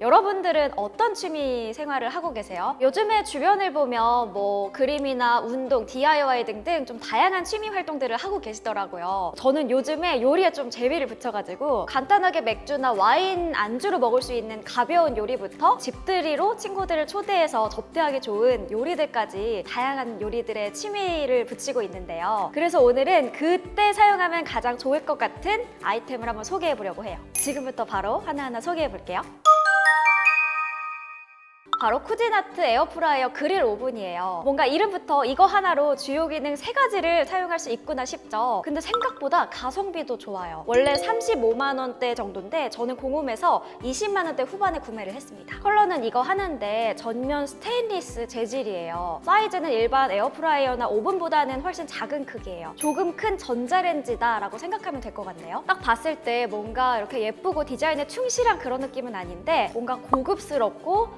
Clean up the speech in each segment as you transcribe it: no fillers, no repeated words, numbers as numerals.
여러분들은 어떤 취미 생활을 하고 계세요? 요즘에 주변을 보면 뭐 그림이나 운동, DIY 등등 좀 다양한 취미 활동들을 하고 계시더라고요. 저는 요즘에 요리에 좀 재미를 붙여가지고 간단하게 맥주나 와인 안주로 먹을 수 있는 가벼운 요리부터 집들이로 친구들을 초대해서 접대하기 좋은 요리들까지 다양한 요리들의 취미를 붙이고 있는데요. 그래서 오늘은 그때 사용하면 가장 좋을 것 같은 아이템을 한번 소개해 보려고 해요. 지금부터 바로 하나하나 소개해 볼게요. 바로 쿠지나트 에어프라이어 그릴 오븐이에요. 뭔가 이름부터 이거 하나로 주요 기능 3가지를 사용할 수 있구나 싶죠. 근데 생각보다 가성비도 좋아요. 원래 35만 원대 정도인데 저는 공홈에서 20만 원대 후반에 구매를 했습니다. 컬러는 이거 하나인데 전면 스테인리스 재질이에요. 사이즈는 일반 에어프라이어나 오븐보다는 훨씬 작은 크기예요. 조금 큰 전자레인지다 라고 생각하면 될 것 같네요. 딱 봤을 때 뭔가 이렇게 예쁘고 디자인에 충실한 그런 느낌은 아닌데 뭔가 고급스럽고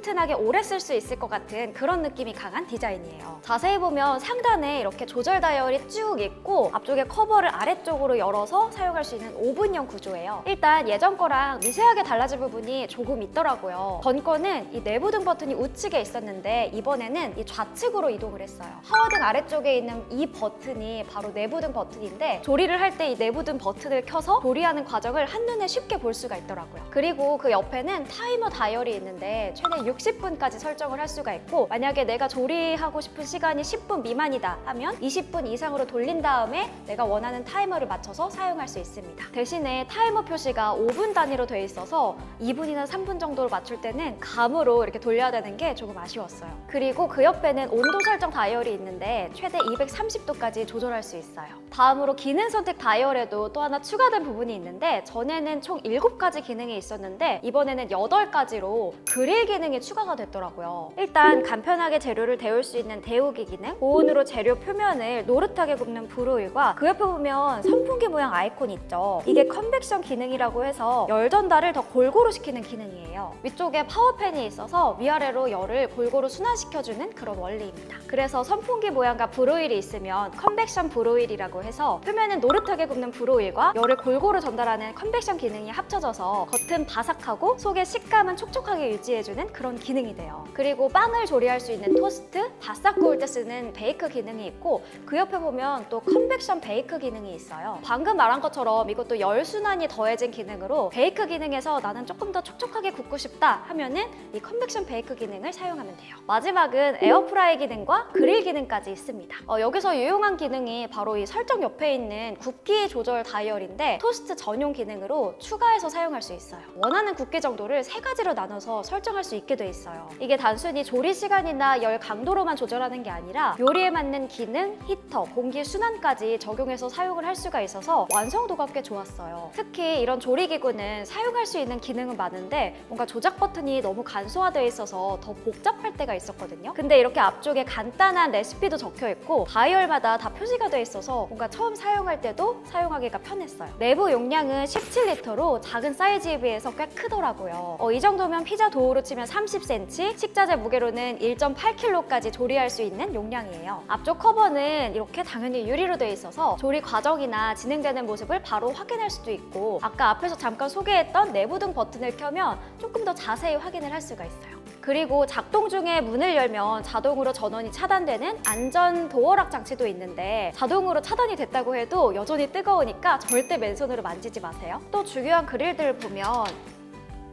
튼튼하게 오래 쓸 수 있을 것 같은 그런 느낌이 강한 디자인이에요. 자세히 보면 상단에 이렇게 조절 다이얼이 쭉 있고 앞쪽에 커버를 아래쪽으로 열어서 사용할 수 있는 오븐형 구조예요. 일단 예전 거랑 미세하게 달라진 부분이 조금 있더라고요. 전 거는 이 내부등 버튼이 우측에 있었는데 이번에는 이 좌측으로 이동을 했어요. 파워등 아래쪽에 있는 이 버튼이 바로 내부등 버튼인데 조리를 할 때 이 내부등 버튼을 켜서 조리하는 과정을 한눈에 쉽게 볼 수가 있더라고요. 그리고 그 옆에는 타이머 다이얼이 있는데 최대 60분까지 설정을 할 수가 있고 만약에 내가 조리하고 싶은 시간이 10분 미만이다 하면 20분 이상으로 돌린 다음에 내가 원하는 타이머를 맞춰서 사용할 수 있습니다. 대신에 타이머 표시가 5분 단위로 돼 있어서 2분이나 3분 정도로 맞출 때는 감으로 이렇게 돌려야 되는 게 조금 아쉬웠어요. 그리고 그 옆에는 온도 설정 다이얼이 있는데 최대 230도까지 조절할 수 있어요. 다음으로 기능 선택 다이얼에도 또 하나 추가된 부분이 있는데 전에는 총 7가지 기능이 있었는데 이번에는 8가지로 그릴 기능이 추가가 됐더라고요. 일단 간편하게 재료를 데울 수 있는 데우기 기능, 고온으로 재료 표면을 노릇하게 굽는 브로일과 그 옆에 보면 선풍기 모양 아이콘 있죠. 이게 컨벡션 기능이라고 해서 열 전달을 더 골고루 시키는 기능이에요. 위쪽에 파워팬이 있어서 위아래로 열을 골고루 순환시켜주는 그런 원리입니다. 그래서 선풍기 모양과 브로일이 있으면 컨벡션 브로일이라고 해서 표면은 노릇하게 굽는 브로일과 열을 골고루 전달하는 컨벡션 기능이 합쳐져서 겉은 바삭하고 속의 식감은 촉촉하게 유지해주는 그런 기능이 돼요. 그리고 빵을 조리할 수 있는 토스트, 바싹 구울 때 쓰는 베이크 기능이 있고 그 옆에 보면 또 컨벡션 베이크 기능이 있어요. 방금 말한 것처럼 이것도 열 순환이 더해진 기능으로 베이크 기능에서 나는 조금 더 촉촉하게 굽고 싶다 하면은 이 컨벡션 베이크 기능을 사용하면 돼요. 마지막은 에어프라이 기능과 그릴 기능까지 있습니다. 여기서 유용한 기능이 바로 이 설정 옆에 있는 굽기 조절 다이얼인데 토스트 전용 기능으로 추가해서 사용할 수 있어요. 원하는 굽기 정도를 3가지로 나눠서 설정할 수 있게 돼 있어요. 이게 단순히 조리 시간이나 열 강도로만 조절하는 게 아니라 요리에 맞는 기능, 히터, 공기 순환까지 적용해서 사용을 할 수가 있어서 완성도가 꽤 좋았어요. 특히 이런 조리기구는 사용할 수 있는 기능은 많은데 뭔가 조작 버튼이 너무 간소화되어 있어서 더 복잡할 때가 있었거든요. 근데 이렇게 앞쪽에 간단한 레시피도 적혀 있고 다이얼마다 다 표시가 되어 있어서 뭔가 처음 사용할 때도 사용하기가 편했어요. 내부 용량은 17리터로 작은 사이즈에 비해서 꽤 크더라고요. 이 정도면 피자 도우로 치면 30cm, 식자재 무게로는 1.8kg까지 조리할 수 있는 용량이에요. 앞쪽 커버는 이렇게 당연히 유리로 되어 있어서 조리 과정이나 진행되는 모습을 바로 확인할 수도 있고 아까 앞에서 잠깐 소개했던 내부등 버튼을 켜면 조금 더 자세히 확인을 할 수가 있어요. 그리고 작동 중에 문을 열면 자동으로 전원이 차단되는 안전 도어락 장치도 있는데 자동으로 차단이 됐다고 해도 여전히 뜨거우니까 절대 맨손으로 만지지 마세요. 또 중요한 그릴들을 보면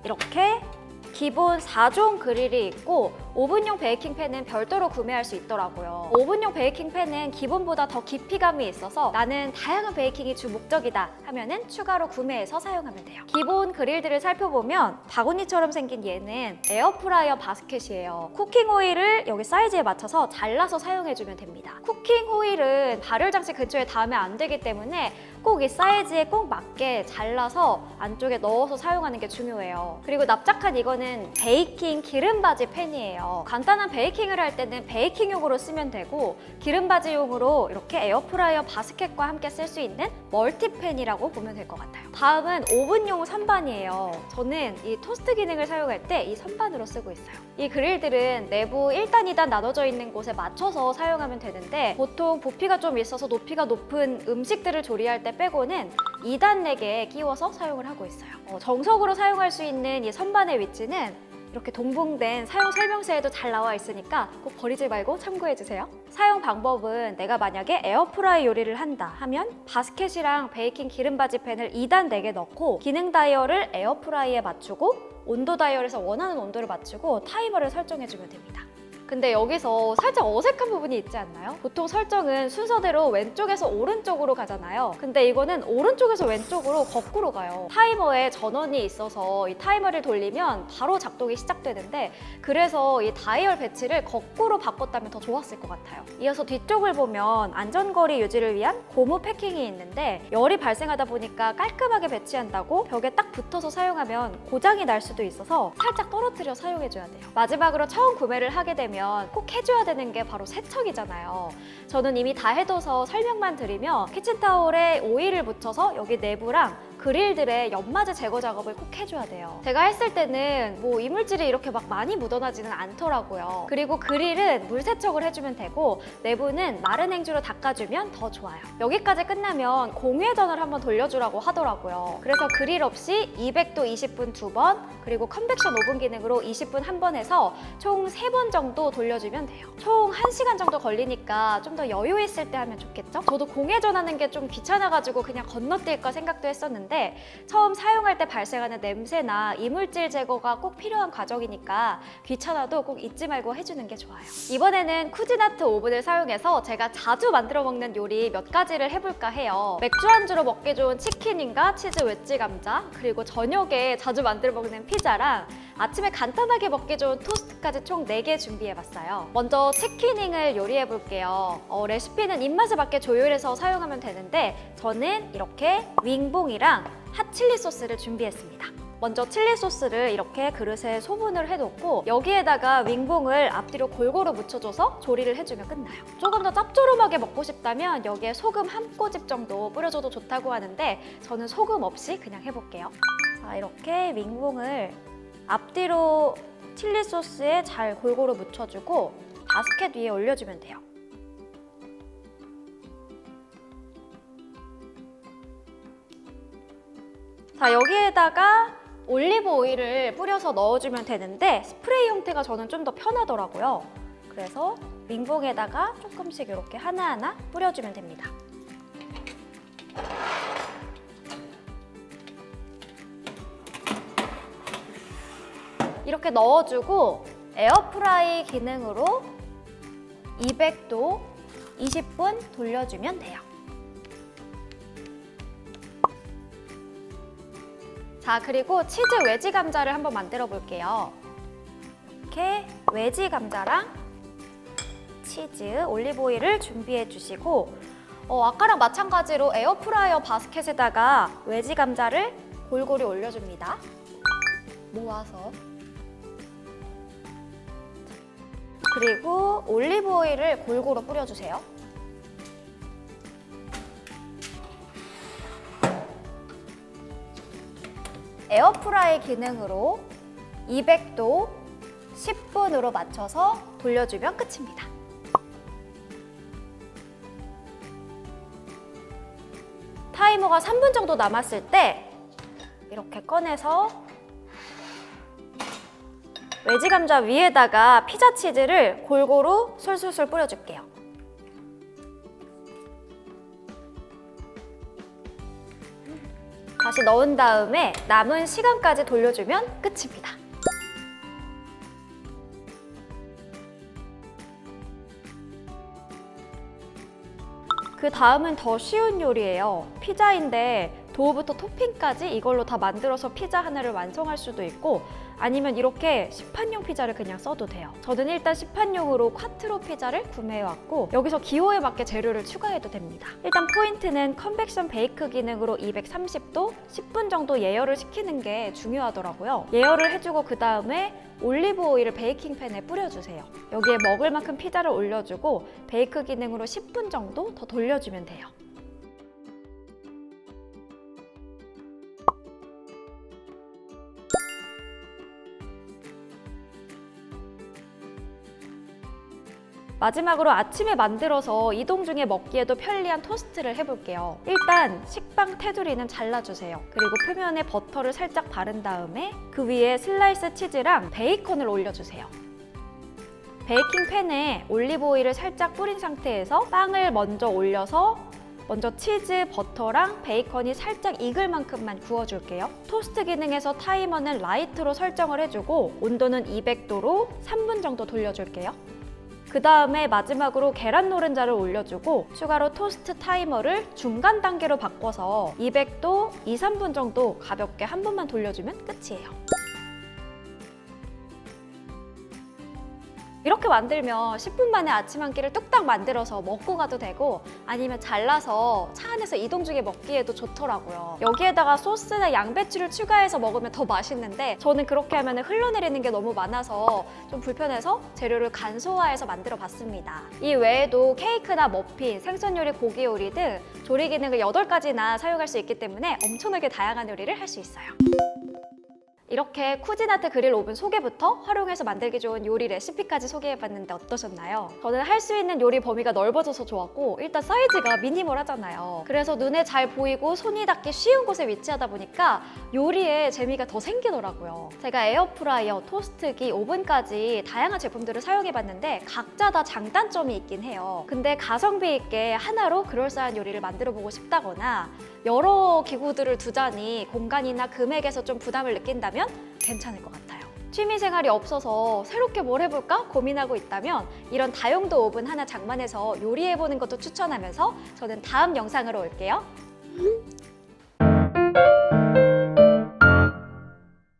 이렇게 기본 4종 그릴이 있고 오븐용 베이킹팬은 별도로 구매할 수 있더라고요. 오븐용 베이킹팬은 기본보다 더 깊이감이 있어서 나는 다양한 베이킹이 주 목적이다 하면은 추가로 구매해서 사용하면 돼요. 기본 그릴들을 살펴보면 바구니처럼 생긴 얘는 에어프라이어 바스켓이에요. 쿠킹 호일을 여기 사이즈에 맞춰서 잘라서 사용해주면 됩니다. 쿠킹 호일은 발열 장치 근처에 닿으면 안 되기 때문에 꼭 이 사이즈에 꼭 맞게 잘라서 안쪽에 넣어서 사용하는 게 중요해요. 그리고 납작한 이거는 베이킹 기름바지 팬이에요. 있어요. 간단한 베이킹을 할 때는 베이킹용으로 쓰면 되고 기름바지용으로 이렇게 에어프라이어 바스켓과 함께 쓸 수 있는 멀티팬이라고 보면 될 것 같아요. 다음은 오븐용 선반이에요. 저는 이 토스트 기능을 사용할 때 이 선반으로 쓰고 있어요. 이 그릴들은 내부 1단, 2단 나눠져 있는 곳에 맞춰서 사용하면 되는데 보통 부피가 좀 있어서 높이가 높은 음식들을 조리할 때 빼고는 2단 내개에 끼워서 사용을 하고 있어요. 정석으로 사용할 수 있는 이 선반의 위치는 이렇게 동봉된 사용 설명서에도 잘 나와 있으니까 꼭 버리지 말고 참고해주세요. 사용 방법은 내가 만약에 에어프라이 요리를 한다 하면 바스켓이랑 베이킹 기름바지 팬을 2단 4개 넣고 기능 다이얼을 에어프라이에 맞추고 온도 다이얼에서 원하는 온도를 맞추고 타이머를 설정해주면 됩니다. 근데 여기서 살짝 어색한 부분이 있지 않나요? 보통 설정은 순서대로 왼쪽에서 오른쪽으로 가잖아요. 근데 이거는 오른쪽에서 왼쪽으로 거꾸로 가요. 타이머에 전원이 있어서 이 타이머를 돌리면 바로 작동이 시작되는데 그래서 이 다이얼 배치를 거꾸로 바꿨다면 더 좋았을 것 같아요. 이어서 뒤쪽을 보면 안전거리 유지를 위한 고무 패킹이 있는데 열이 발생하다 보니까 깔끔하게 배치한다고 벽에 딱 붙어서 사용하면 고장이 날 수도 있어서 살짝 떨어뜨려 사용해줘야 돼요. 마지막으로 처음 구매를 하게 되면 꼭 해줘야 되는 게 바로 세척이잖아요. 저는 이미 다 해둬서 설명만 드리면 키친타올에 오일을 묻혀서 여기 내부랑 그릴들의 연마제 제거 작업을 꼭 해줘야 돼요. 제가 했을 때는 뭐 이물질이 이렇게 막 많이 묻어나지는 않더라고요. 그리고 그릴은 물 세척을 해주면 되고 내부는 마른 행주로 닦아주면 더 좋아요. 여기까지 끝나면 공회전을 한번 돌려주라고 하더라고요. 그래서 그릴 없이 200도 20분 2번 그리고 컨벡션 오븐 기능으로 20분 한 번 해서 총 3번 정도 돌려주면 돼요. 총 1시간 정도 걸리니까 좀 더 여유 있을 때 하면 좋겠죠? 저도 공회전하는 게 좀 귀찮아가지고 그냥 건너뛸까 생각도 했었는데 처음 사용할 때 발생하는 냄새나 이물질 제거가 꼭 필요한 과정이니까 귀찮아도 꼭 잊지 말고 해주는 게 좋아요. 이번에는 쿠지나트 오븐을 사용해서 제가 자주 만들어 먹는 요리 몇 가지를 해볼까 해요. 맥주 안주로 먹기 좋은 치킨인가 치즈 웨지 감자 그리고 저녁에 자주 만들어 먹는 피자랑 아침에 간단하게 먹기 좋은 토스트까지 총 4개 준비해봤어요. 먼저 치킨윙을 요리해볼게요. 레시피는 입맛에 맞게 조율해서 사용하면 되는데 저는 이렇게 윙봉이랑 핫칠리 소스를 준비했습니다. 먼저 칠리 소스를 이렇게 그릇에 소분을 해놓고 여기에다가 윙봉을 앞뒤로 골고루 묻혀줘서 조리를 해주면 끝나요. 조금 더 짭조름하게 먹고 싶다면 여기에 소금 한 꼬집 정도 뿌려줘도 좋다고 하는데 저는 소금 없이 그냥 해볼게요. 자, 이렇게 윙봉을 앞뒤로 칠리 소스에 잘 골고루 묻혀주고 바스켓 위에 올려주면 돼요. 자, 여기에다가 올리브 오일을 뿌려서 넣어주면 되는데 스프레이 형태가 저는 좀 더 편하더라고요. 그래서 윙봉에다가 조금씩 이렇게 하나하나 뿌려주면 됩니다. 이렇게 넣어주고 에어프라이 기능으로 200도 20분 돌려주면 돼요. 자, 그리고 치즈 외지 감자를 한번 만들어 볼게요. 이렇게 외지 감자랑 치즈, 올리브 오일을 준비해 주시고 아까랑 마찬가지로 에어프라이어 바스켓에다가 외지 감자를 골고루 올려줍니다. 모아서. 그리고 올리브 오일을 골고루 뿌려주세요. 에어프라이 기능으로 200도 10분으로 맞춰서 돌려주면 끝입니다. 타이머가 3분 정도 남았을 때 이렇게 꺼내서 외지 감자 위에다가 피자 치즈를 골고루 솔솔솔 뿌려줄게요. 다시 넣은 다음에 남은 시간까지 돌려주면 끝입니다. 그 다음은 더 쉬운 요리예요. 피자인데 도우부터 토핑까지 이걸로 다 만들어서 피자 하나를 완성할 수도 있고 아니면 이렇게 시판용 피자를 그냥 써도 돼요. 저는 일단 시판용으로 콰트로 피자를 구매해왔고 여기서 기호에 맞게 재료를 추가해도 됩니다. 일단 포인트는 컨벡션 베이크 기능으로 230도 10분 정도 예열을 시키는 게 중요하더라고요. 예열을 해주고 그 다음에 올리브 오일을 베이킹팬에 뿌려주세요. 여기에 먹을 만큼 피자를 올려주고 베이크 기능으로 10분 정도 더 돌려주면 돼요. 마지막으로 아침에 만들어서 이동 중에 먹기에도 편리한 토스트를 해볼게요. 일단 식빵 테두리는 잘라주세요. 그리고 표면에 버터를 살짝 바른 다음에 그 위에 슬라이스 치즈랑 베이컨을 올려주세요. 베이킹팬에 올리브 오일을 살짝 뿌린 상태에서 빵을 먼저 올려서 치즈, 버터랑 베이컨이 살짝 익을 만큼만 구워줄게요. 토스트 기능에서 타이머는 라이트로 설정을 해주고 온도는 200도로 3분 정도 돌려줄게요. 그 다음에 마지막으로 계란 노른자를 올려주고 추가로 토스트 타이머를 중간 단계로 바꿔서 200도 2, 3분 정도 가볍게 한 번만 돌려주면 끝이에요. 이렇게 만들면 10분 만에 아침 한 끼를 뚝딱 만들어서 먹고 가도 되고 아니면 잘라서 차 안에서 이동 중에 먹기에도 좋더라고요. 여기에다가 소스나 양배추를 추가해서 먹으면 더 맛있는데 저는 그렇게 하면 흘러내리는 게 너무 많아서 좀 불편해서 재료를 간소화해서 만들어 봤습니다. 이 외에도 케이크나 머핀, 생선 요리, 고기 요리 등 조리 기능을 8가지나 사용할 수 있기 때문에 엄청나게 다양한 요리를 할 수 있어요. 이렇게 쿠지나트 그릴 오븐 소개부터 활용해서 만들기 좋은 요리 레시피까지 소개해봤는데 어떠셨나요? 저는 할 수 있는 요리 범위가 넓어져서 좋았고 일단 사이즈가 미니멀하잖아요. 그래서 눈에 잘 보이고 손이 닿기 쉬운 곳에 위치하다 보니까 요리에 재미가 더 생기더라고요. 제가 에어프라이어, 토스트기, 오븐까지 다양한 제품들을 사용해봤는데 각자 다 장단점이 있긴 해요. 근데 가성비 있게 하나로 그럴싸한 요리를 만들어보고 싶다거나 여러 기구들을 두자니 공간이나 금액에서 좀 부담을 느낀다면 괜찮을 것 같아요. 취미생활이 없어서 새롭게 뭘 해볼까 고민하고 있다면 이런 다용도 오븐 하나 장만해서 요리해보는 것도 추천하면서 저는 다음 영상으로 올게요.